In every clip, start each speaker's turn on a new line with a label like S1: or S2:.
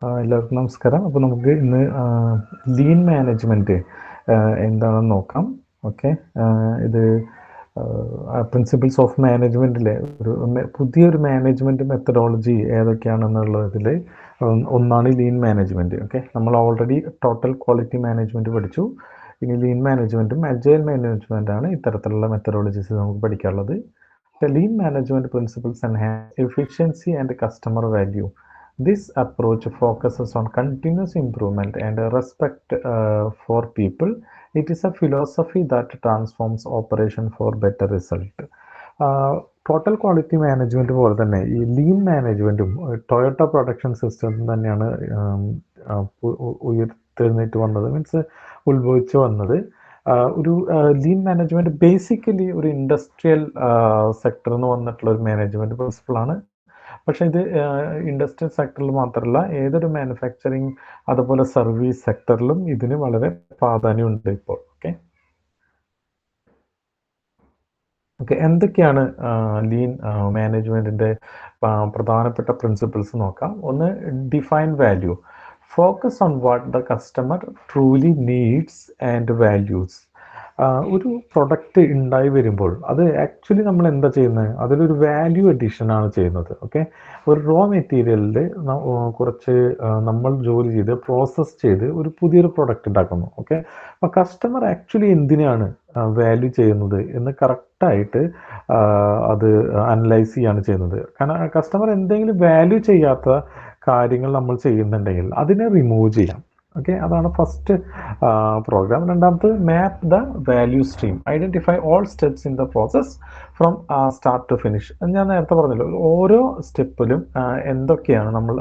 S1: എല്ലാവർക്കും നമസ്കാരം. അപ്പോൾ നമുക്ക് ഇന്ന് ലീൻ മാനേജ്മെൻറ്റ് എന്താണെന്ന് നോക്കാം. ഓക്കെ, ഇത് പ്രിൻസിപ്പിൾസ് ഓഫ് മാനേജ്മെൻറ്റിലെ പുതിയൊരു മാനേജ്മെൻറ്റ് മെത്തഡോളജി ഏതൊക്കെയാണെന്നുള്ളതിൽ ഒന്നാണ് ലീൻ മാനേജ്മെൻറ്റ്. ഓക്കെ, നമ്മൾ ഓൾറെഡി ടോട്ടൽ ക്വാളിറ്റി മാനേജ്മെൻറ്റ് പഠിച്ചു. ഇനി ലീൻ മാനേജ്മെൻറ്റും അജൈൽ മാനേജ്മെൻറ്റാണ് ഇത്തരത്തിലുള്ള മെത്തഡോളജീസ് നമുക്ക് പഠിക്കാനുള്ളത്. Lean management principles enhance efficiency and customer value. This approach focuses on continuous improvement and respect for people. It is a philosophy that transforms operation for better result. Total quality management പോലെ തന്നെ ഈ lean മാനേജ്മെൻറ്റും Toyota production system തന്നെയാണ് ഉയർത്തെഴുന്നേറ്റ് വന്നത്, means ഉത്ഭവിച്ച് വന്നത്. ഒരു lean management basically ഒരു industrial സെക്ടറിൽ നിന്ന് വന്നിട്ടുള്ള ഒരു മാനേജ്മെൻറ്റ് പ്രിൻസിപ്പിളാണ്. പക്ഷേ ഇത് ഇൻഡസ്ട്രിയൽ സെക്ടറിൽ മാത്രമല്ല, ഏതൊരു മാനുഫാക്ചറിങ് അതുപോലെ സർവീസ് സെക്ടറിലും ഇതിന് വളരെ പ്രാധാന്യമുണ്ട് ഇപ്പോൾ. ഓക്കെ, എന്തൊക്കെയാണ് ലീൻ മാനേജ്മെൻറ്റിൻ്റെ പ്രധാനപ്പെട്ട പ്രിൻസിപ്പിൾസ് നോക്കാം. ഒന്ന്, define value. Focus on what the customer truly needs and values. ഒരു പ്രൊഡക്റ്റ് ഉണ്ടായി വരുമ്പോൾ അത് ആക്ച്വലി നമ്മൾ എന്താ ചെയ്യുന്നത്, അതിലൊരു വാല്യൂ അഡീഷനാണ് ചെയ്യുന്നത്. ഓക്കെ, ഒരു റോ മെറ്റീരിയലിൽ കുറച്ച് നമ്മൾ ജോലി ചെയ്ത് പ്രോസസ്സ് ചെയ്ത് ഒരു പുതിയൊരു പ്രൊഡക്റ്റ് ഉണ്ടാക്കുന്നു. ഓക്കെ, അപ്പോൾ കസ്റ്റമർ ആക്ച്വലി എന്തിനാണ് വാല്യൂ ചെയ്യുന്നത് എന്ന് കറക്റ്റായിട്ട് അത് അനലൈസ് ചെയ്യാണ് ചെയ്യുന്നത്. കാരണം കസ്റ്റമർ എന്തെങ്കിലും വാല്യൂ ചെയ്യാത്ത കാര്യങ്ങൾ നമ്മൾ ചെയ്യുന്നുണ്ടെങ്കിൽ അതിനെ റിമൂവ് ചെയ്യാം. ഓക്കെ, അതാണ് ഫസ്റ്റ് പ്രോഗ്രാം. രണ്ടാമത്, map the value stream. Identify all steps in the process from start to finish. ഞാൻ നേരത്തെ പറഞ്ഞല്ലോ, ഓരോ സ്റ്റെപ്പിലും എന്തൊക്കെയാണ് നമ്മൾ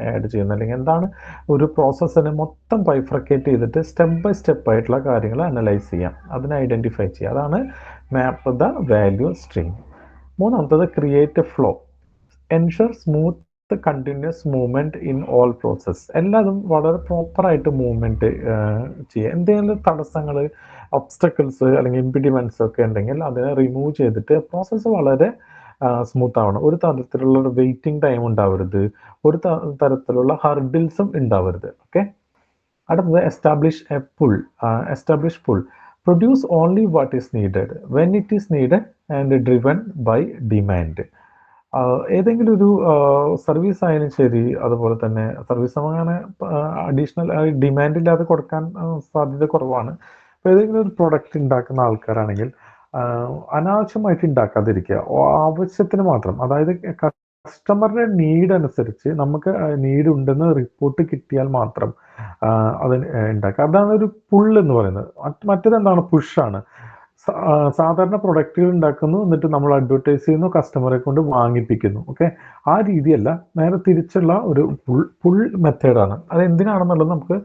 S1: ആഡ് ചെയ്യുന്നത്, അല്ലെങ്കിൽ എന്താണ് ഒരു പ്രോസസ്സിനെ മൊത്തം ബൈഫർക്കേറ്റ് ചെയ്തിട്ട് സ്റ്റെപ്പ് ബൈ സ്റ്റെപ്പ് ആയിട്ടുള്ള കാര്യങ്ങൾ അനലൈസ് ചെയ്യാം, അതിനെ ഐഡൻറ്റിഫൈ ചെയ്യുക. അതാണ് മാപ്പ് ദ വാല്യൂ സ്ട്രീം. മൂന്നാമത്തത്, create flow. Ensure smooth continuous movement in all process. എല്ലാതും വളരെ പ്രോപ്പറായിട്ട് മൂവ്മെൻറ്റ് ചെയ്യുക. എന്തെങ്കിലും തടസ്സങ്ങൾ, ഒബ്സ്റ്റക്കിൾസ് അല്ലെങ്കിൽ ഇംപിഡിമെൻറ്റ്സ് ഒക്കെ ഉണ്ടെങ്കിൽ അതിനെ റിമൂവ് ചെയ്തിട്ട് പ്രോസസ്സ് വളരെ സ്മൂത്ത് ആവണം. ഒരു തരത്തിലുള്ള ഒരു വെയിറ്റിംഗ് ടൈം ഉണ്ടാവരുത്, ഒരു തരത്തിലുള്ള ഹർഡിൽസും ഉണ്ടാവരുത്. ഓക്കെ, അടുത്തത്, establish a pull. Establish pull. Produce only what is needed when it is needed and driven by demand. ഏതെങ്കിലും ഒരു സർവീസ് ആയാലും ശരി, അതുപോലെ തന്നെ സർവീസ് അങ്ങനെ അഡീഷണൽ ഡിമാൻഡ് ഇല്ലാതെ കൊടുക്കാൻ സാധ്യത കുറവാണ്. അപ്പോൾ ഏതെങ്കിലും ഒരു പ്രൊഡക്റ്റ് ഉണ്ടാക്കുന്ന ആൾക്കാരാണെങ്കിൽ അനാവശ്യമായിട്ട് ഉണ്ടാക്കാതിരിക്കുക, ആവശ്യത്തിന് മാത്രം. അതായത് കസ്റ്റമറുടെ നീഡ് അനുസരിച്ച് നമുക്ക് നീഡ് ഉണ്ടെന്ന് റിപ്പോർട്ട് കിട്ടിയാൽ മാത്രം അത് ഉണ്ടാക്കുക. അതാണ് ഒരു പുൾ എന്ന് പറയുന്നത്. മറ്റേതെന്താണ്, പുഷാണ്. സാധാരണ പ്രൊഡക്റ്റുകൾ ഉണ്ടാക്കുന്നു, എന്നിട്ട് നമ്മൾ അഡ്വർടൈസ് ചെയ്യുന്നു, കസ്റ്റമറെ കൊണ്ട് വാങ്ങിപ്പിക്കുന്നു. ഓക്കെ, ആ രീതിയല്ല, നേരെ തിരിച്ചുള്ള ഒരു പുൾ മെത്തേഡാണ്. അത് എന്തിനാണെന്നുള്ളത് നമുക്ക്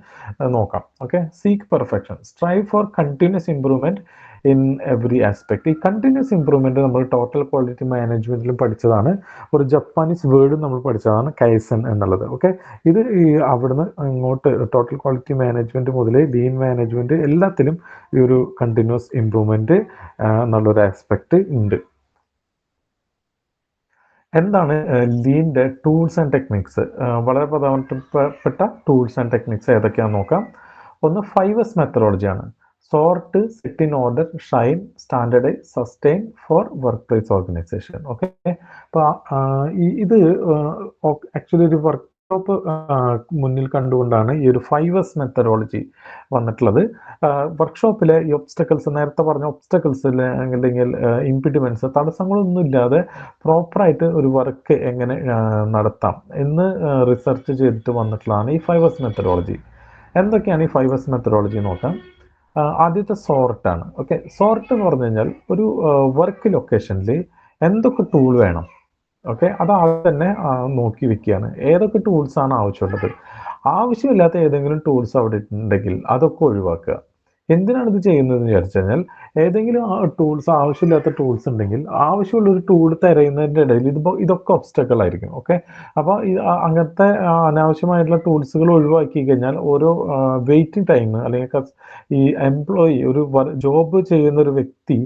S1: നോക്കാം. Okay, seek perfection. Strive four continuous improvement in every aspect. ഈ കണ്ടിന്യൂസ് ഇംപ്രൂവ്മെൻറ്റ് നമ്മൾ ടോട്ടൽ ക്വാളിറ്റി മാനേജ്മെൻറ്റിലും പഠിച്ചതാണ്. ഒരു ജപ്പാനീസ് വേർഡും നമ്മൾ പഠിച്ചതാണ്, കൈസൻ എന്നുള്ളത്. ഓക്കെ, ഇത് ഈ അവിടുന്ന് ഇങ്ങോട്ട് ടോട്ടൽ ക്വാളിറ്റി മാനേജ്മെൻറ്റ് മുതൽ ലീൻ മാനേജ്മെൻറ്റ് എല്ലാത്തിലും ഈ ഒരു കണ്ടിന്യൂസ് ഇംപ്രൂവ്മെൻറ്റ് എന്നുള്ളൊരു ആസ്പെക്റ്റ് ഉണ്ട്. എന്താണ് ലീൻ്റെ ടൂൾസ് ആൻഡ് ടെക്നിക്സ്? വളരെ പ്രധാനപ്പെട്ട ടൂൾസ് ആൻഡ് ടെക്നിക്സ് ഏതൊക്കെയാണെന്ന് നോക്കാം. ഒന്ന്, 5S മെത്തഡോളജിയാണ്. Sort, set in order, shine, standardise, sustain for work place organisation. Okay, അപ്പോൾ ഇത് ആക്ച്വലി ഒരു വർക്ക്ഷോപ്പ് മുന്നിൽ കണ്ടുകൊണ്ടാണ് ഈ ഒരു 5S മെത്തഡോളജി വന്നിട്ടുള്ളത്. വർക്ക്ഷോപ്പിലെ ഈ ഒബ്സ്റ്റക്കിൾസ്, നേരത്തെ പറഞ്ഞ ഒബ്സ്റ്റക്കിൾസ് അല്ലെങ്കിൽ ഇംപിഡിമെൻറ്റ്സ്, തടസ്സങ്ങളൊന്നും ഇല്ലാതെ പ്രോപ്പറായിട്ട് ഒരു വർക്ക് എങ്ങനെ നടത്താം എന്ന് റിസർച്ച് ചെയ്തിട്ട് വന്നിട്ടുള്ളതാണ് ഈ 5S മെത്തഡോളജി. എന്തൊക്കെയാണ് ഈ 5S മെത്തഡോളജി നോക്കാം. ആദ്യത്തെ സോർട്ടാണ്. ഓക്കെ, സോർട്ട് എന്ന് പറഞ്ഞു കഴിഞ്ഞാൽ ഒരു വർക്ക് ലൊക്കേഷനിൽ എന്തൊക്കെ ടൂൾ വേണം, ഓക്കെ, അത് ആദ്യം തന്നെ നോക്കി വെക്കുകയാണ്. ഏതൊക്കെ ടൂൾസാണ് ആവശ്യമുള്ളത്, ആവശ്യമില്ലാത്ത ഏതെങ്കിലും ടൂൾസ് അവിടെ ഉണ്ടെങ്കിൽ അതൊക്കെ ഒഴിവാക്കുക. എന്തിനാണ് ഇത് ചെയ്യുന്നതെന്ന് വിചാരിച്ചു കഴിഞ്ഞാൽ, ഏതെങ്കിലും ടൂൾസ്, ആവശ്യമില്ലാത്ത ടൂൾസ് ഉണ്ടെങ്കിൽ ആവശ്യമുള്ളൊരു ടൂൾ തിരയുന്നതിൻ്റെ ഇടയിൽ ഇതൊക്കെ ഒബ്സ്റ്റക്കിൾ ആയിരിക്കും. ഓക്കെ, അപ്പോൾ അങ്ങനത്തെ അനാവശ്യമായിട്ടുള്ള ടൂൾസുകൾ ഒഴിവാക്കി കഴിഞ്ഞാൽ ഓരോ വെയിറ്റിംഗ് ടൈം, അല്ലെങ്കിൽ ഈ എംപ്ലോയി, ഒരു ജോബ് ചെയ്യുന്ന ഒരു വ്യക്തി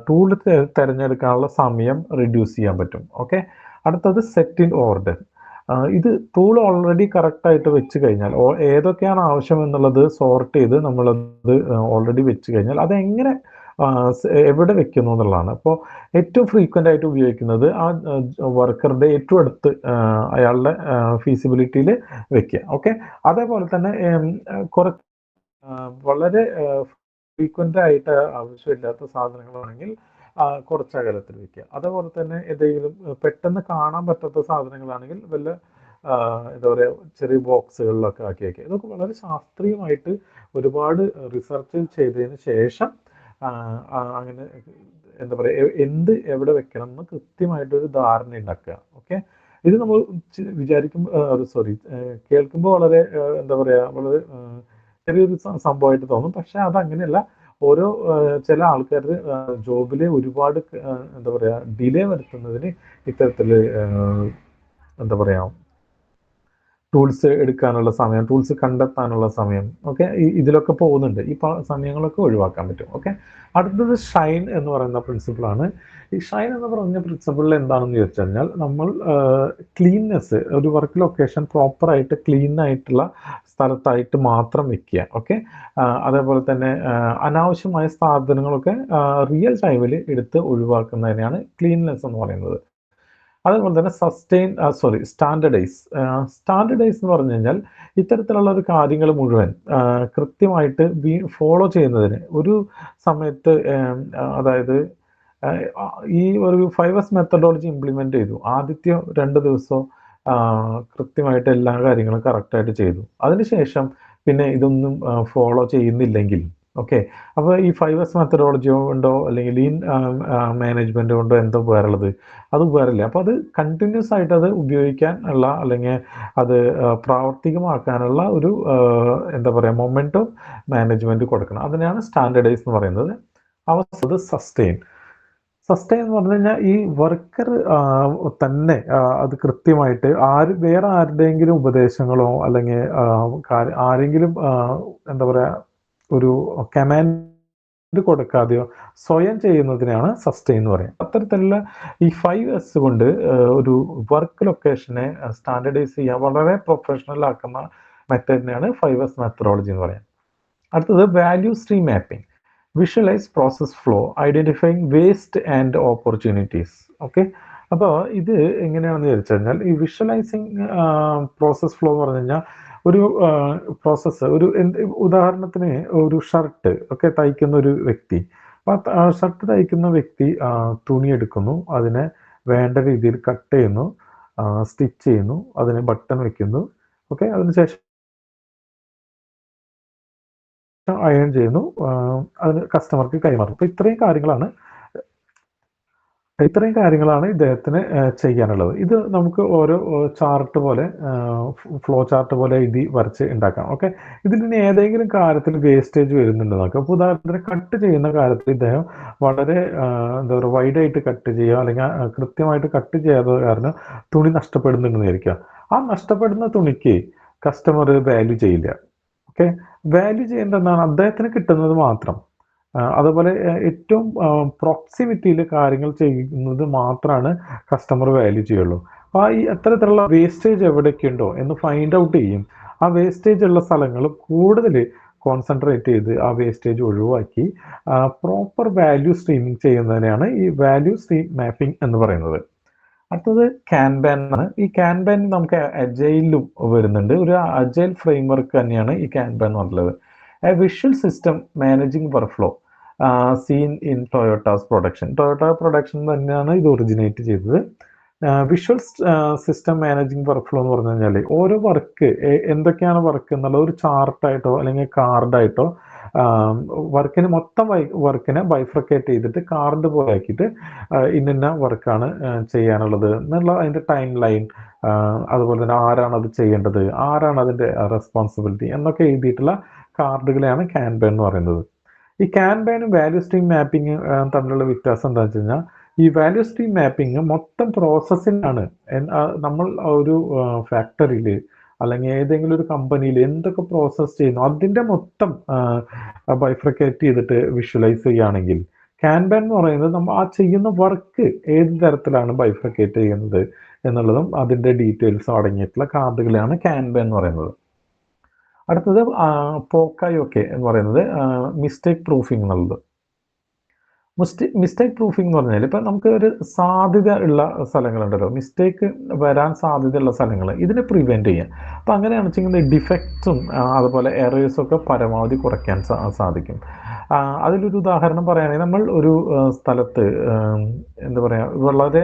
S1: ടൂൾ തിരഞ്ഞെടുക്കാനുള്ള സമയം റിഡ്യൂസ് ചെയ്യാൻ പറ്റും. ഓക്കെ, അടുത്തത്, സെറ്റ് ഇൻ ഓർഡർ. ഇത് ടൂൾ ഓൾറെഡി കറക്റ്റായിട്ട് വെച്ച് കഴിഞ്ഞാൽ ഏതൊക്കെയാണ് ആവശ്യം എന്നുള്ളത് സോർട്ട് ചെയ്ത് നമ്മളത് ഓൾറെഡി വെച്ച് കഴിഞ്ഞാൽ അതെങ്ങനെ എവിടെ വെക്കുന്നു എന്നുള്ളതാണ്. അപ്പോൾ ഏറ്റവും ഫ്രീക്വൻ്റ് ആയിട്ട് ഉപയോഗിക്കുന്നത് ആ വർക്കറുടെ ഏറ്റവും അടുത്ത് അയാളുടെ ഫീസിബിലിറ്റിയിൽ വെക്കുക. ഓക്കെ, അതേപോലെ തന്നെ കുറച്ച് വളരെ ഫ്രീക്വൻ്റ് ആയിട്ട് ആവശ്യമില്ലാത്ത സാധനങ്ങളാണെങ്കിൽ കുറച്ച് അകലത്തിൽ വെക്കുക. അതേപോലെ തന്നെ എന്തെങ്കിലും പെട്ടെന്ന് കാണാൻ പറ്റാത്ത സാധനങ്ങളാണെങ്കിൽ വല്ല എന്താ പറയുക ചെറിയ ബോക്സുകളിലൊക്കെ ആക്കി വയ്ക്കുക. ഇതൊക്കെ വളരെ ശാസ്ത്രീയമായിട്ട് ഒരുപാട് റിസർച്ച് ചെയ്തതിന് ശേഷം അങ്ങനെ എന്താ പറയുക എന്ത് എവിടെ വെക്കണം എന്ന് കൃത്യമായിട്ടൊരു ധാരണ ഉണ്ടാക്കുക. ഓക്കെ, ഇത് നമ്മൾ വിചാരിക്കുമ്പോൾ കേൾക്കുമ്പോൾ വളരെ എന്താ പറയുക വളരെ ചെറിയൊരു സംഭവമായിട്ട് തോന്നും. പക്ഷെ അതങ്ങനെയല്ല. ഓരോ ചില ആൾക്കാർ ജോബിൽ ഒരുപാട് എന്താ പറയുക ഡിലേ വരുത്തുന്നതിന് ഇത്തരത്തിൽ എന്താ പറയുക ടൂൾസ് എടുക്കാനുള്ള സമയം, ടൂൾസ് കണ്ടെത്താനുള്ള സമയം ഒക്കെ ഇതിലൊക്കെ പോകുന്നുണ്ട്. ഈ സമയങ്ങളൊക്കെ ഒഴിവാക്കാൻ പറ്റും. ഓക്കെ, അടുത്തത് ഷൈൻ എന്ന് പറയുന്ന പ്രിൻസിപ്പിളാണ്. ഈ ഷൈൻ എന്ന് പറഞ്ഞ പ്രിൻസിപ്പിളിൽ എന്താണെന്ന് ചോദിച്ചു കഴിഞ്ഞാൽ നമ്മൾ ക്ലീൻനെസ്, ഒരു വർക്ക് ലൊക്കേഷൻ പ്രോപ്പറായിട്ട് ക്ലീൻ ആയിട്ടുള്ള സ്ഥലത്തായിട്ട് മാത്രം വെക്കുക. ഓക്കെ, അതേപോലെ തന്നെ അനാവശ്യമായ സാധനങ്ങളൊക്കെ റിയൽ ടൈമിൽ എടുത്ത് ഒഴിവാക്കുന്നതിനെയാണ് ക്ലീൻനെസ് എന്ന് പറയുന്നത്. അതേപോലെ തന്നെ സ്റ്റാൻഡർഡൈസ് എന്ന് പറഞ്ഞു കഴിഞ്ഞാൽ ഇത്തരത്തിലുള്ള ഒരു കാര്യങ്ങൾ മുഴുവൻ കൃത്യമായിട്ട് ഫോളോ ചെയ്യുന്നതിന് ഒരു സമയത്ത് അതായത് ഈ ഒരു 5S മെത്തഡോളജി ഇംപ്ലിമെൻ്റ് ചെയ്തു. ആദ്യത്തെ 2 ദിവസം കൃത്യമായിട്ട് എല്ലാ കാര്യങ്ങളും കറക്റ്റായിട്ട് ചെയ്തു. അതിനുശേഷം പിന്നെ ഇതൊന്നും ഫോളോ ചെയ്യുന്നില്ലെങ്കിൽ ഓക്കെ, അപ്പോൾ ഈ 5S മെത്തഡോളജി കൊണ്ടോ അല്ലെങ്കിൽ ലീൻ മാനേജ്മെൻറ്റ് കൊണ്ടോ എന്തോ ഉപകാരമുള്ളത്? അത് ഉപകാരമില്ല. അപ്പോൾ അത് കണ്ടിന്യൂസ് ആയിട്ട് അത് ഉപയോഗിക്കാൻ ഉള്ള അല്ലെങ്കിൽ അത് പ്രാവർത്തികമാക്കാനുള്ള ഒരു എന്താ പറയുക മൊമെൻറ്റം മാനേജ്മെൻറ്റ് കൊടുക്കണം. അതിനെയാണ് സ്റ്റാൻഡർഡൈസ് എന്ന് പറയുന്നത്. അവസ്ഥ സസ്റ്റെയിൻ എന്ന് പറഞ്ഞു കഴിഞ്ഞാൽ ഈ വർക്കർ തന്നെ അത് കൃത്യമായിട്ട് വേറെ ആരുടെയെങ്കിലും ഉപദേശങ്ങളോ അല്ലെങ്കിൽ ആരെങ്കിലും എന്താ പറയുക ഒരു കമാൻഡ് കൊടുക്കാതെയോ സ്വയം ചെയ്യുന്നതിനാണ് സസ്റ്റെയിൻ എന്ന് പറയുന്നത്. അത്തരത്തിലുള്ള ഈ 5S കൊണ്ട് ഒരു വർക്ക് ലൊക്കേഷനെ സ്റ്റാൻഡർഡൈസ് ചെയ്യാൻ വളരെ പ്രൊഫഷണൽ ആക്കുന്ന മെത്തേഡിനെയാണ് 5S മെത്തഡോളജി എന്ന് പറയുന്നത്. അടുത്തത് value stream mapping. Visualise process flow, identifying waste and opportunities. Okay, അപ്പോൾ ഇത് എങ്ങനെയാണെന്ന് ചോദിച്ചു കഴിഞ്ഞാൽ ഈ വിഷ്വലൈസിങ് പ്രോസസ് ഫ്ലോ എന്ന് പറഞ്ഞു കഴിഞ്ഞാൽ ഒരു പ്രോസസ്സ്, ഉദാഹരണത്തിന് ഒരു ഷർട്ട് ഒക്കെ തയ്ക്കുന്ന ഒരു വ്യക്തി, അപ്പോൾ ഷർട്ട് തയ്ക്കുന്ന വ്യക്തി തുണി എടുക്കുന്നു, അതിനെ വേണ്ട രീതിയിൽ കട്ട് ചെയ്യുന്നു, സ്റ്റിച്ച് ചെയ്യുന്നു, അതിന് ബട്ടൺ വെക്കുന്നു. ഓക്കെ, അതിനുശേഷം അയൺ ചെയ്യുന്നു, അതിന് കസ്റ്റമർക്ക് കൈമാറും. അപ്പോൾ ഇത്രയും കാര്യങ്ങളാണ് ഇദ്ദേഹത്തിന് ചെയ്യാനുള്ളത്. ഇത് നമുക്ക് ഓരോ ചാർട്ട് പോലെ ഫ്ലോ ചാർട്ട് പോലെ എഴുതി വരച്ച് ഉണ്ടാക്കാം. ഓക്കെ, ഇതിൽ ഇനി ഏതെങ്കിലും കാര്യത്തിൽ വേസ്റ്റേജ് വരുന്നുണ്ട് നോക്കാം. അപ്പോൾ ഉദാഹരണത്തിന് കട്ട് ചെയ്യുന്ന കാര്യത്തിൽ ഇദ്ദേഹം വളരെ എന്താ പറയുക വൈഡായിട്ട് കട്ട് ചെയ്യുക അല്ലെങ്കിൽ കൃത്യമായിട്ട് കട്ട് ചെയ്യാത്തത് കാരണം തുണി നഷ്ടപ്പെടുന്നുണ്ടെന്ന് വിചാരിക്കുക. ആ നഷ്ടപ്പെടുന്ന തുണിക്ക് കസ്റ്റമർ വാല്യൂ ചെയ്യില്ല. ഓക്കെ, വാല്യൂ ചെയ്യേണ്ടതാണ് അദ്ദേഹത്തിന് കിട്ടുന്നത് മാത്രം. അതുപോലെ ഏറ്റവും പ്രോക്സിമിറ്റിയിൽ കാര്യങ്ങൾ ചെയ്യുന്നത് മാത്രമാണ് കസ്റ്റമർ വാല്യൂ ചെയ്യുള്ളൂ. അപ്പോൾ ഈ അത്തരത്തിലുള്ള വേസ്റ്റേജ് എവിടെയൊക്കെ ഉണ്ടോ എന്ന് ഫൈൻഡ് ഔട്ട് ചെയ്യും. ആ വേസ്റ്റേജ് ഉള്ള സ്ഥലങ്ങൾ കൂടുതൽ കോൺസെൻട്രേറ്റ് ചെയ്ത് ആ വേസ്റ്റേജ് ഒഴിവാക്കി പ്രോപ്പർ വാല്യൂ സ്ട്രീമിംഗ് ചെയ്യുന്നതിനെയാണ് ഈ വാല്യൂ സ്ട്രീം മാപ്പിംഗ് എന്ന് പറയുന്നത്. അടുത്തത് കാൻബാൻ ആണ്. ഈ കാൻബാൻ നമുക്ക് അജൈലും വരുന്നുണ്ട്. ഒരു അജൈൽ ഫ്രെയിംവർക്ക് തന്നെയാണ് ഈ കാൻബാൻ എന്ന് പറഞ്ഞത്. A visual system managing workflow seen in Toyota's production തന്നെയാണ് ഇത് ഒറിജിനേറ്റ് ചെയ്തത്. വിഷ്വൽ സിസ്റ്റം മാനേജിങ് വർക്ക്ഫ്ലോ എന്ന് പറഞ്ഞു കഴിഞ്ഞാൽ ഓരോ വർക്ക് എന്തൊക്കെയാണ് വർക്ക് എന്നുള്ള ഒരു ചാർട്ടായിട്ടോ അല്ലെങ്കിൽ കാർഡായിട്ടോ മൊത്തം വർക്കിനെ ബൈഫ്രക്കേറ്റ് ചെയ്തിട്ട് കാർഡ് പോലെ ആക്കിയിട്ട് ഇന്ന വർക്കാണ് ചെയ്യാനുള്ളത് എന്നുള്ള അതിൻ്റെ ടൈം ലൈൻ, അതുപോലെ തന്നെ ആരാണ് അത് ചെയ്യേണ്ടത്, ആരാണ് അതിൻ്റെ റെസ്പോൺസിബിലിറ്റി എന്നൊക്കെ എഴുതിയിട്ടുള്ള കാർഡുകളെയാണ് കാൻബാൻ എന്ന് പറയുന്നത്. ഈ കാൻബാനും വാല്യൂ സ്ട്രീം മാപ്പിംഗ് തമ്മിലുള്ള വ്യത്യാസം എന്താ വെച്ച് കഴിഞ്ഞാൽ ഈ വാല്യൂ സ്ട്രീം മാപ്പിംഗ് മൊത്തം പ്രോസസ്സിനാണ്. നമ്മൾ ഒരു ഫാക്ടറിയിൽ അല്ലെങ്കിൽ ഏതെങ്കിലും ഒരു കമ്പനിയിൽ എന്തൊക്കെ പ്രോസസ്സ് ചെയ്യുന്നു അതിൻ്റെ മൊത്തം ബൈഫ്രക്കേറ്റ് ചെയ്തിട്ട് വിഷ്വലൈസ് ചെയ്യുകയാണെങ്കിൽ, കാൻബാൻ എന്ന് പറയുന്നത് നമ്മൾ ആ ചെയ്യുന്ന വർക്ക് ഏത് തരത്തിലാണ് ബൈഫ്രക്കേറ്റ് ചെയ്യുന്നത് എന്നുള്ളതും അതിൻ്റെ ഡീറ്റെയിൽസും അടങ്ങിയിട്ടുള്ള കാർഡുകളാണ് ക്യാൻവ എന്ന് പറയുന്നത്. അടുത്തത് പോക്കായോക്കെ എന്ന് പറയുന്നത് മിസ്റ്റേക്ക് പ്രൂഫിംഗ് എന്നുള്ളത്. മിസ്റ്റേക്ക് പ്രൂഫിംഗ് എന്ന് പറഞ്ഞാൽ ഇപ്പം നമുക്ക് ഒരു സാധ്യത ഉള്ള സ്ഥലങ്ങളുണ്ടല്ലോ, മിസ്റ്റേക്ക് വരാൻ സാധ്യതയുള്ള സ്ഥലങ്ങൾ, ഇതിനെ പ്രിവെൻറ്റ് ചെയ്യാം. അപ്പം അങ്ങനെയാണെന്ന് വെച്ചിട്ടുണ്ടെങ്കിൽ ഡിഫക്ട്സും അതുപോലെ എറേഴ്സൊക്കെ പരമാവധി കുറയ്ക്കാൻ സാധിക്കും. അതിലൊരു ഉദാഹരണം പറയുകയാണെങ്കിൽ നമ്മൾ ഒരു സ്ഥലത്ത് എന്താ പറയുക, വളരെ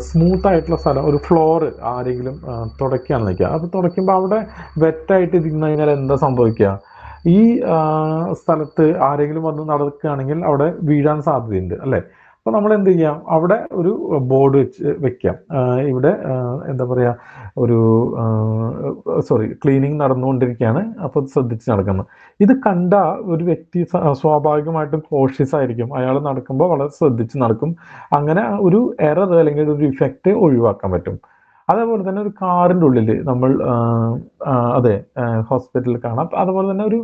S1: സ്മൂത്തായിട്ടുള്ള സ്ഥലം, ഒരു ഫ്ലോറ് ആരെങ്കിലും തുടയ്ക്കുകയാണെന്ന് വയ്ക്കുക. അപ്പോൾ തുടയ്ക്കുമ്പോൾ അവിടെ വെറ്റായിട്ട് ഇരുന്ന് കഴിഞ്ഞാൽ എന്താ സംഭവിക്കുക? ഈ സ്ഥലത്ത് ആരെങ്കിലും വന്ന് നടക്കുകയാണെങ്കിൽ അവിടെ വീഴാൻ സാധ്യതയുണ്ട് അല്ലേ? അപ്പോൾ നമ്മൾ എന്ത് ചെയ്യാം, അവിടെ ഒരു ബോർഡ് വെക്കാം. ഇവിടെ എന്താ പറയുക, ഒരു ക്ലീനിങ് നടന്നുകൊണ്ടിരിക്കുകയാണ്, അപ്പോൾ ശ്രദ്ധിച്ച് നടക്കുന്നത്. ഇത് കണ്ട ഒരു വ്യക്തി സ്വാഭാവികമായിട്ടും കോഷ്യസ് ആയിരിക്കും, അയാൾ നടക്കുമ്പോൾ വളരെ ശ്രദ്ധിച്ച് നടക്കും. അങ്ങനെ ഒരു എറർ അല്ലെങ്കിൽ ഒരു ഇഫക്റ്റ് ഒഴിവാക്കാൻ പറ്റും. അതേപോലെ തന്നെ ഒരു കാറിൻ്റെ ഉള്ളിൽ നമ്മൾ അതെ ഹോസ്പിറ്റലിൽ കാണാം. അതുപോലെ തന്നെ ഒരു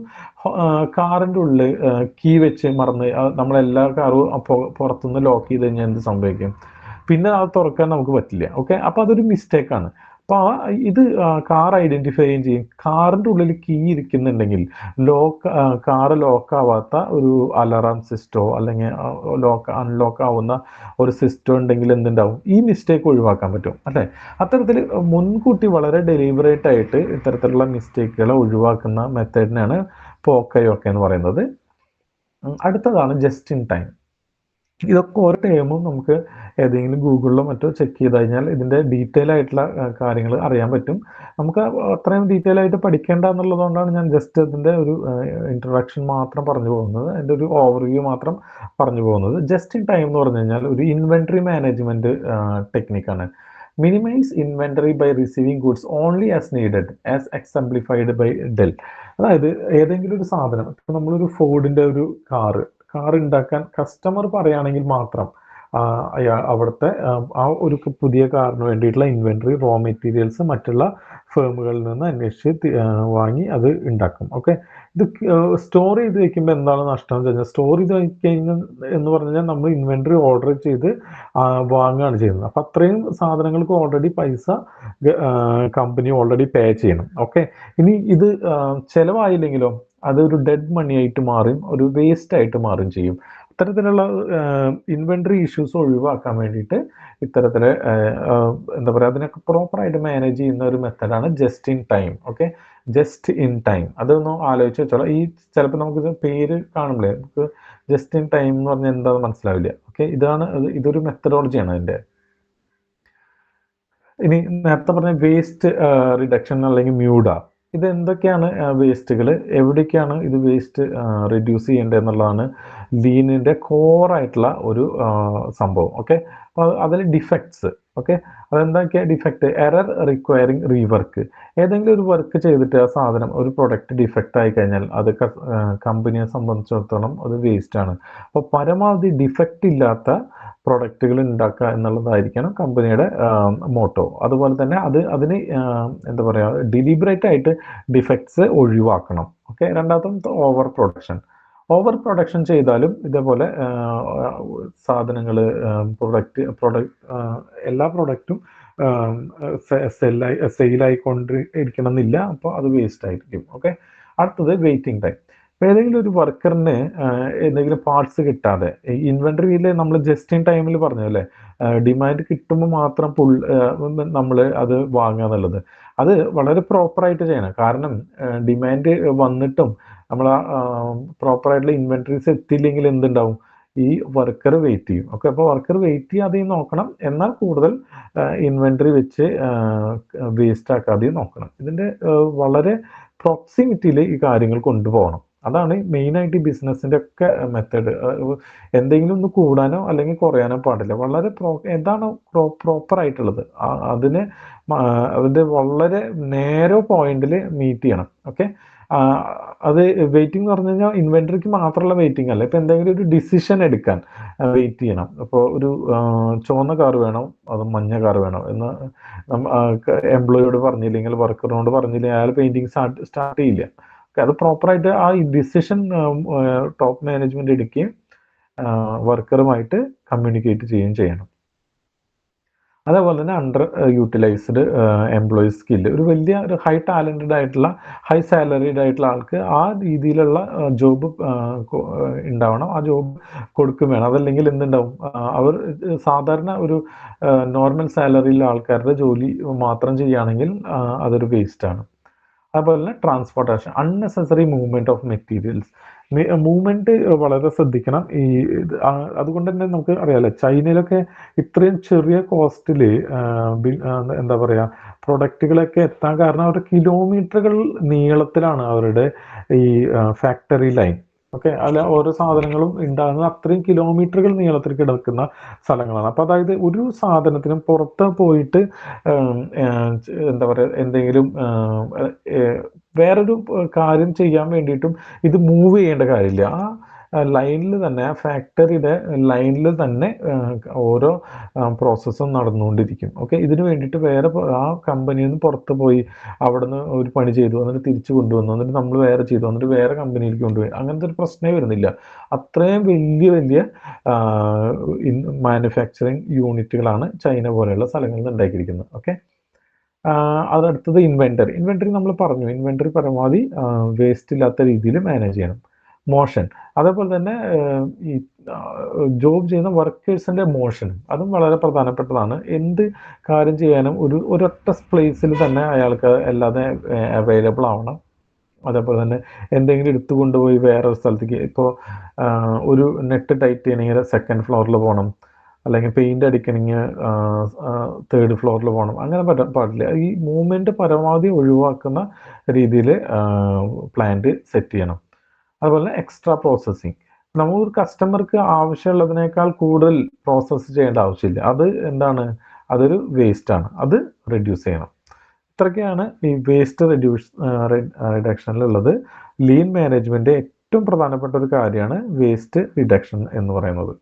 S1: കാറിൻ്റെ ഉള്ളിൽ കീ വെച്ച് മറന്ന് നമ്മളെല്ലാ കാറും പുറത്തുനിന്ന് ലോക്ക് ചെയ്ത് കഴിഞ്ഞാൽ എന്ത് സംഭവിക്കും? പിന്നെ അത് തുറക്കാൻ നമുക്ക് പറ്റില്ല. ഓക്കെ, അപ്പോൾ അതൊരു മിസ്റ്റേക്കാണ്. അപ്പോൾ ഇത് കാർ ഐഡൻറ്റിഫൈ ചെയ്യും. കാറിൻ്റെ ഉള്ളിൽ കീ ഇരിക്കുന്നുണ്ടെങ്കിൽ കാറ് ലോക്കാവാത്ത ഒരു അലാറാം സിസ്റ്റോ അല്ലെങ്കിൽ അൺലോക്ക് ആവുന്ന ഒരു സിസ്റ്റം ഉണ്ടെങ്കിൽ എന്തുണ്ടാവും? ഈ മിസ്റ്റേക്ക് ഒഴിവാക്കാൻ പറ്റും അല്ലേ? അത്തരത്തിൽ മുൻകൂട്ടി വളരെ ഡെലിബറേറ്റ് ആയിട്ട് ഇത്തരത്തിലുള്ള മിസ്റ്റേക്കുകളെ ഒഴിവാക്കുന്ന മെത്തേഡിനാണ് പോക്കയോക്കെ എന്ന് പറയുന്നത്. അടുത്തതാണ് ജസ്റ്റ് ഇൻ ടൈം. ഇതൊക്കെ ഓരോ ടൈമും നമുക്ക് ഏതെങ്കിലും ഗൂഗിളിലോ മറ്റോ ചെക്ക് ചെയ്ത് കഴിഞ്ഞാൽ ഇതിൻ്റെ ഡീറ്റെയിൽ ആയിട്ടുള്ള കാര്യങ്ങൾ അറിയാൻ പറ്റും. നമുക്ക് അത്രയും ഡീറ്റെയിൽ ആയിട്ട് പഠിക്കേണ്ട എന്നുള്ളതുകൊണ്ടാണ് ഞാൻ ജസ്റ്റ് അതിൻ്റെ ഒരു ഇൻട്രൊഡക്ഷൻ മാത്രം പറഞ്ഞു പോകുന്നത്, അതിൻ്റെ ഒരു ഓവർവ്യൂ മാത്രം പറഞ്ഞു പോകുന്നത്. ജസ്റ്റ് ഇൻ ടൈം എന്ന് പറഞ്ഞു കഴിഞ്ഞാൽ ഒരു ഇൻവെൻട്രി മാനേജ്മെൻറ്റ് ടെക്നിക്കാണ്. Minimise inventory by receiving goods only as needed as exemplified by Dell. അതായത് ഏതെങ്കിലും ഒരു സാധനം, ഇപ്പം നമ്മളൊരു ഫോർഡിൻ്റെ ഒരു കാർ ഉണ്ടാക്കാൻ കസ്റ്റമർ പറയുകയാണെങ്കിൽ മാത്രം അവിടുത്തെ ആ ഒരു പുതിയ കാറിന് വേണ്ടിയിട്ടുള്ള ഇൻവെൻറ്ററി, റോ മെറ്റീരിയൽസ് മറ്റുള്ള ഫേമുകളിൽ നിന്ന് അന്വേഷിച്ച് വാങ്ങി അത് ഉണ്ടാക്കും. ഓക്കെ, ഇത് സ്റ്റോർ ചെയ്ത് വെക്കുമ്പോൾ എന്താണ് നഷ്ടം എന്ന് വെച്ചാൽ, സ്റ്റോർ ചെയ്ത് കഴിഞ്ഞാൽ എന്ന് പറഞ്ഞു കഴിഞ്ഞാൽ നമ്മൾ ഇൻവെൻറ്ററി ഓർഡർ ചെയ്ത് വാങ്ങുകയാണ് ചെയ്യുന്നത്. അപ്പം അത്രയും സാധനങ്ങൾക്ക് ഓൾറെഡി പൈസ കമ്പനി ഓൾറെഡി പേ ചെയ്യണം. ഓക്കെ, ഇനി ഇത് ചിലവായില്ലെങ്കിലോ അതൊരു ഡെഡ് മണി ആയിട്ട് മാറും, ഒരു വേസ്റ്റ് ആയിട്ട് മാറും ചെയ്യും. ഇത്തരത്തിലുള്ള ഇൻവെൻറ്ററി ഇഷ്യൂസ് ഒഴിവാക്കാൻ വേണ്ടിയിട്ട് ഇത്തരത്തിൽ എന്താ പറയുക, അതിനൊക്കെ പ്രോപ്പറായിട്ട് മാനേജ് ചെയ്യുന്ന ഒരു മെത്തഡാണ് just in time. Okay, just in time അതൊന്ന് ആലോചിച്ച് വെച്ചോളാം. ഈ ചിലപ്പോൾ നമുക്കിത് പേര് കാണുമ്പോഴേ നമുക്ക് ജസ്റ്റ് ഇൻ ടൈം എന്ന് പറഞ്ഞാൽ എന്താണെന്ന് മനസ്സിലാവില്ല. ഓക്കെ, ഇതൊരു മെത്തഡോളജിയാണ് അതിൻ്റെ. ഇനി നേരത്തെ പറഞ്ഞ വേസ്റ്റ് റിഡക്ഷൻ അല്ലെങ്കിൽ മ്യൂഡ, ഇത് എന്തൊക്കെയാണ് വേസ്റ്റുകൾ, എവിടേക്കാണ് ഇത് വേസ്റ്റ് റിഡ്യൂസ് ചെയ്യേണ്ടത് എന്നുള്ളതാണ് ലീനിൻ്റെ കോറായിട്ടുള്ള ഒരു സംഭവം. ഓക്കെ, അപ്പോൾ അതിൽ ഡിഫക്ട്സ്. ഓക്കെ, അതെന്തൊക്കെയാണ് ഡിഫക്റ്റ്? Error requiring rework. ഏതെങ്കിലും ഒരു വർക്ക് ചെയ്തിട്ട് ആ സാധനം ഒരു പ്രൊഡക്റ്റ് ഡിഫക്റ്റ് ആയി കഴിഞ്ഞാൽ അത് കമ്പനിയെ സംബന്ധിച്ചിടത്തോളം അത് വേസ്റ്റാണ്. അപ്പോൾ പരമാവധി ഡിഫക്റ്റ് ഇല്ലാത്ത പ്രൊഡക്റ്റുകൾ ഉണ്ടാക്കുക എന്നുള്ളതായിരിക്കണം കമ്പനിയുടെ മോട്ടോ. അതുപോലെ തന്നെ അതിന് എന്താ പറയുക, ഡെലിബറേറ്റ് ആയിട്ട് ഡിഫക്ട്സ് ഒഴിവാക്കണം. ഓക്കെ, രണ്ടാമത്തെ ഓവർ പ്രൊഡക്ഷൻ ചെയ്താലും ഇതേപോലെ സാധനങ്ങൾ എല്ലാ പ്രൊഡക്റ്റും സെയിലായിക്കൊണ്ട് ഇരിക്കണം എന്നില്ല, അപ്പോൾ അത് വേസ്റ്റ് ആയിരിക്കും. ഓക്കെ, അടുത്തത് വെയിറ്റിംഗ് ടൈം. ഏതെങ്കിലും ഒരു വർക്കറിന് എന്തെങ്കിലും പാർട്സ് കിട്ടാതെ, ഇൻവെൻട്രിയിൽ നമ്മൾ ജസ്റ്റ് ഇൻ ടൈമിൽ പറഞ്ഞു അല്ലേ, ഡിമാൻഡ് കിട്ടുമ്പോൾ മാത്രം നമ്മൾ അത് വാങ്ങുക എന്നുള്ളത്, അത് വളരെ പ്രോപ്പറായിട്ട് ചെയ്യണം. കാരണം ഡിമാൻഡ് വന്നിട്ടും നമ്മൾ പ്രോപ്പറായിട്ടുള്ള ഇൻവെൻട്രീസ് എത്തിയില്ലെങ്കിൽ എന്തുണ്ടാവും? ഈ വർക്കർ വെയിറ്റ് ചെയ്യും. ഓക്കെ, അപ്പോൾ വർക്കർ വെയിറ്റ് ചെയ്യാതെയും നോക്കണം, എന്നാൽ കൂടുതൽ ഇൻവെൻട്രി വെച്ച് വേസ്റ്റ് ആക്കാതെയും നോക്കണം. ഇതിൻ്റെ വളരെ പ്രോക്സിമിറ്റിയിൽ ഈ കാര്യങ്ങൾ കൊണ്ടുപോകണം. അതാണ് മെയിനായിട്ട് ഈ ബിസിനസ്സിൻ്റെ ഒക്കെ മെത്തേഡ്. എന്തെങ്കിലും ഒന്ന് കൂടാനോ അല്ലെങ്കിൽ കുറയാനോ പാടില്ല. വളരെ എന്താണോ പ്രോപ്പറായിട്ടുള്ളത് അതിന് അതിൻ്റെ വളരെ നേരോ പോയിന്റിൽ മീറ്റ് ചെയ്യണം. ഓക്കെ, അത് വെയിറ്റിംഗ് എന്ന് പറഞ്ഞു കഴിഞ്ഞാൽ ഇൻവെൻട്രിക്ക് മാത്രമുള്ള വെയിറ്റിംഗ് അല്ല. ഇപ്പം എന്തെങ്കിലും ഒരു ഡിസിഷൻ എടുക്കാൻ വെയിറ്റ് ചെയ്യണം. അപ്പോൾ ഒരു ചുവന്ന കാർ വേണം, അത് മഞ്ഞ കാർ വേണം എന്ന് എംപ്ലോയിയോട് പറഞ്ഞില്ലെങ്കിൽ, വർക്കറിനോട് പറഞ്ഞില്ലെങ്കിൽ അയാൾ പെയിൻറ്റിങ് സ്റ്റാർട്ട് ചെയ്യില്ല. അത് പ്രോപ്പറായിട്ട് ആ ഡിസിഷൻ ടോപ്പ് മാനേജ്മെൻറ്റ് എടുക്കുകയും വർക്കറുമായിട്ട് കമ്മ്യൂണിക്കേറ്റ് ചെയ്യുകയും ചെയ്യണം. അതേപോലെ തന്നെ അണ്ടർ യൂട്ടിലൈസ്ഡ് എംപ്ലോയീസ് സ്കില്ല്, ഒരു വലിയ ഒരു ഹൈ ടാലൻറ്റഡ് ആയിട്ടുള്ള ഹൈ സാലറീഡ് ആയിട്ടുള്ള ആൾക്ക് ആ രീതിയിലുള്ള ജോബ് ഉണ്ടാവണം, ആ ജോബ് കൊടുക്കും വേണം. അതല്ലെങ്കിൽ എന്തുണ്ടാവും, അവർ സാധാരണ ഒരു നോർമൽ സാലറിയിലുള്ള ആൾക്കാരുടെ ജോലി മാത്രം ചെയ്യുകയാണെങ്കിൽ അതൊരു വേസ്റ്റാണ്. അതുപോലെ തന്നെ transportation, unnecessary movement of materials, movement വളരെ ശ്രദ്ധിക്കണം. അതുകൊണ്ട് തന്നെ നമുക്ക് അറിയാമല്ലോ, ചൈനയിലൊക്കെ ഇത്രയും ചെറിയ കോസ്റ്റിൽ എന്താ പറയുക, പ്രൊഡക്റ്റുകളൊക്കെ എത്താൻ കാരണം അവരുടെ കിലോമീറ്ററുകൾ നീളത്തിലാണ് അവരുടെ ഈ ഫാക്ടറി ലൈൻ. ഓക്കെ, അല്ല ഓരോ സാധനങ്ങളും ഉണ്ടാകുന്നത് അത്രയും കിലോമീറ്ററുകൾ നീളത്തിൽ കിടക്കുന്ന സ്ഥലങ്ങളാണ്. അപ്പോൾ അതായത് ഒരു സാധനത്തിനും പുറത്ത് പോയിട്ട് എന്താ പറയുക, എന്തെങ്കിലും വേറൊരു കാര്യം ചെയ്യാൻ വേണ്ടിയിട്ടും ഇത് മൂവ് ചെയ്യേണ്ട കാര്യമില്ല. ആ ലൈനിൽ തന്നെ, ആ ഫാക്ടറിയുടെ ലൈനിൽ തന്നെ ഓരോ പ്രോസസ്സും നടന്നുകൊണ്ടിരിക്കും. ഓക്കെ, ഇതിന് വേണ്ടിയിട്ട് വേറെ ആ കമ്പനിയിൽ നിന്ന് പുറത്ത് പോയി അവിടെ നിന്ന് ഒരു പണി ചെയ്തു എന്നിട്ട് തിരിച്ചു കൊണ്ടുവന്നു, എന്നിട്ട് നമ്മൾ വേറെ ചെയ്തു എന്നിട്ട് വേറെ കമ്പനിയിലേക്ക് കൊണ്ടുപോയി, അങ്ങനത്തെ ഒരു പ്രശ്നമേ വരുന്നില്ല. അത്രയും വലിയ വലിയ മാനുഫാക്ചറിങ് യൂണിറ്റുകളാണ് ചൈന പോലെയുള്ള സ്ഥലങ്ങളിൽ നിന്ന് ഉണ്ടാക്കിയിരിക്കുന്നത്. Okay, അതടുത്തത് inventory. ഇൻവെൻറ്ററി നമ്മൾ പറഞ്ഞു, ഇൻവെൻറ്ററി പരമാവധി വേസ്റ്റ് ഇല്ലാത്ത രീതിയിൽ മാനേജ് ചെയ്യണം. മോഷൻ, അതേപോലെ തന്നെ ഈ ജോബ് ചെയ്യുന്ന വർക്കേഴ്സിൻ്റെ മോഷൻ, അതും വളരെ പ്രധാനപ്പെട്ടതാണ്. എന്ത് കാര്യം ചെയ്യാനും ഒരൊറ്റ പ്ലേസിൽ തന്നെ അയാൾക്ക് അല്ലാതെ അവൈലബിൾ ആവണം. അതേപോലെ തന്നെ എന്തെങ്കിലും എടുത്തു കൊണ്ടുപോയി വേറൊരു സ്ഥലത്തേക്ക്, ഇപ്പോൾ ഒരു നെറ്റ് ടൈറ്റ് ചെയ്യണമെങ്കിൽ സെക്കൻഡ് ഫ്ലോറിൽ പോകണം, അല്ലെങ്കിൽ പെയിൻ്റ് അടിക്കണമെങ്കിൽ തേർഡ് ഫ്ലോറിൽ പോകണം, അങ്ങനെ പാടില്ല. ഈ മൂവ്മെൻറ്റ് പരമാവധി ഒഴിവാക്കുന്ന രീതിയിൽ പ്ലാന്റ് സെറ്റ് ചെയ്യണം. അതുപോലെ എക്സ്ട്രാ പ്രോസസ്സിങ്, നമുക്ക് കസ്റ്റമർക്ക് ആവശ്യമുള്ളതിനേക്കാൾ കൂടുതൽ പ്രോസസ്സ് ചെയ്യേണ്ട ആവശ്യമില്ല. അത് എന്താണ്, അതൊരു വേസ്റ്റാണ്, അത് റെഡ്യൂസ് ചെയ്യണം. ഇത്രയൊക്കെയാണ് ഈ വേസ്റ്റ് റിഡക്ഷനിലുള്ളത്. ലീൻ മാനേജ്മെൻറ്റ് ഏറ്റവും പ്രധാനപ്പെട്ട ഒരു കാര്യമാണ് വേസ്റ്റ് റിഡക്ഷൻ എന്ന് പറയുന്നത്.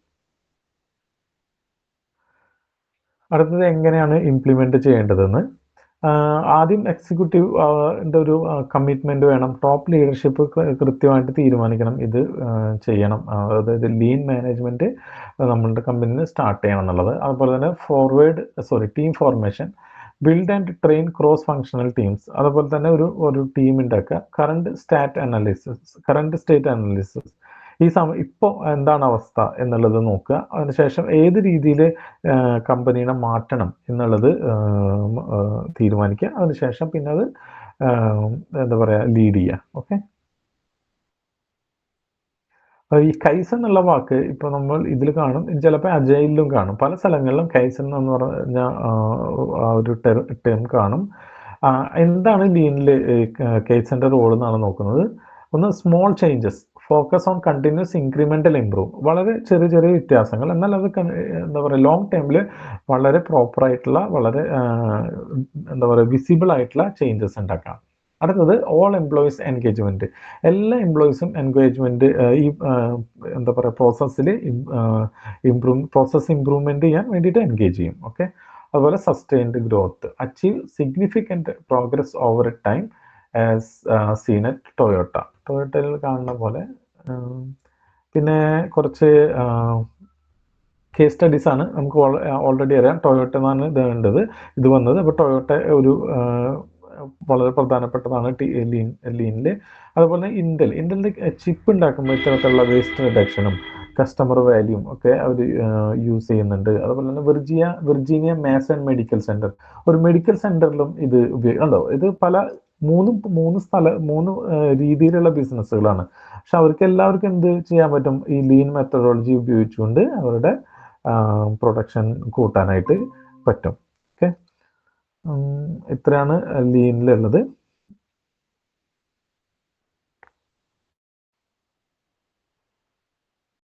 S1: അടുത്തത് എങ്ങനെയാണ് ഇംപ്ലിമെൻ്റ് ചെയ്യേണ്ടതെന്ന്. ആദ്യം എക്സിക്യൂട്ടീവ് ഒരു കമ്മിറ്റ്മെൻറ്റ് വേണം. ടോപ്പ് ലീഡർഷിപ്പ് കൃത്യമായിട്ട് തീരുമാനിക്കണം ഇത് ചെയ്യണം, അതായത് ലീൻ മാനേജ്മെൻറ്റ് നമ്മളുടെ കമ്പനിയിൽ സ്റ്റാർട്ട് ചെയ്യണം എന്നുള്ളത്. അതുപോലെ തന്നെ team formation, build and train cross functional teams. അതുപോലെ തന്നെ ഒരു ടീം ഉണ്ടാക്കുക. കറണ്ട് സ്റ്റേറ്റ് അനാലിസിസ്, ഇപ്പോൾ എന്താണ് അവസ്ഥ എന്നുള്ളത് നോക്കുക. അതിനുശേഷം ഏത് രീതിയിൽ കമ്പനീനെ മാറ്റണം എന്നുള്ളത് തീരുമാനിക്കുക. അതിനുശേഷം പിന്നെ അത് എന്താ പറയുക, ലീഡ് ചെയ്യുക. ഓക്കെ, ഈ കൈസൻ എന്നുള്ള വാക്ക് ഇപ്പോൾ നമ്മൾ ഇതിൽ കാണും, ചിലപ്പോൾ അജൈലിലും കാണും. പല സ്ഥലങ്ങളിലും കൈസൻ എന്ന് പറഞ്ഞ ആ ഒരു ടേം കാണും. എന്താണ് ലീനിൽ കൈസൻ്റെ റോൾ എന്നാണ് നോക്കുന്നത്. ഒന്ന്, small changes, focus on continuous incremental improve, വളരെ ചെറിയ ചെറിയ വ്യത്യാസങ്ങൾ, എന്നാൽ അത് എന്താ പറയുക, ലോങ് ടൈമിൽ വളരെ പ്രോപ്പറായിട്ടുള്ള, വളരെ എന്താ പറയുക, വിസിബിൾ ആയിട്ടുള്ള ചേഞ്ചസ് ഉണ്ടാക്കാം. അടുത്തത് ഓൾ എംപ്ലോയീസ് എൻഗേജ്മെൻറ്റ്, എല്ലാ എംപ്ലോയീസും എൻഗേജ്മെൻറ്റ് ഈ എന്താ പറയുക പ്രോസസ് ഇമ്പ്രൂവ്മെൻറ്റ് ചെയ്യാൻ വേണ്ടിയിട്ട് എൻഗേജ് ചെയ്യും. ഓക്കെ, അതുപോലെ sustained growth, achieve significant progress over time as seen at ടൊയോട്ടയിൽ കാണുന്ന പോലെ. പിന്നെ കുറച്ച് കേസ് സ്റ്റഡീസാണ് നമുക്ക് ഓൾറെഡി അറിയാം. ടൊയോട്ട എന്നാണ് ഇത് വന്നത്. അപ്പോൾ ടൊയോട്ട ഒരു വളരെ പ്രധാനപ്പെട്ടതാണ് ലീനിൽ. അതുപോലെ ഇന്റലിൻ്റെ ചിപ്പ് ഉണ്ടാക്കുമ്പോൾ ഇത്തരത്തിലുള്ള വേസ്റ്റ് റിഡക്ഷനും കസ്റ്റമർ വാല്യൂം ഒക്കെ അവർ യൂസ് ചെയ്യുന്നുണ്ട്. അതുപോലെ തന്നെ Virginia mass and medical centre, ഒരു മെഡിക്കൽ സെൻറ്ററിലും ഇത് ഉണ്ടോ. ഇത് മൂന്ന് രീതിയിലുള്ള ബിസിനസ്സുകളാണ്. പക്ഷെ അവർക്ക് എല്ലാവർക്കും എന്ത് ചെയ്യാൻ പറ്റും, ഈ ലീൻ മെത്തഡോളജി ഉപയോഗിച്ചുകൊണ്ട് അവരുടെ പ്രൊഡക്ഷൻ കൂട്ടാനായിട്ട് പറ്റും. ഓക്കെ, ഇത്രയാണ് ലീനിലുള്ളത്.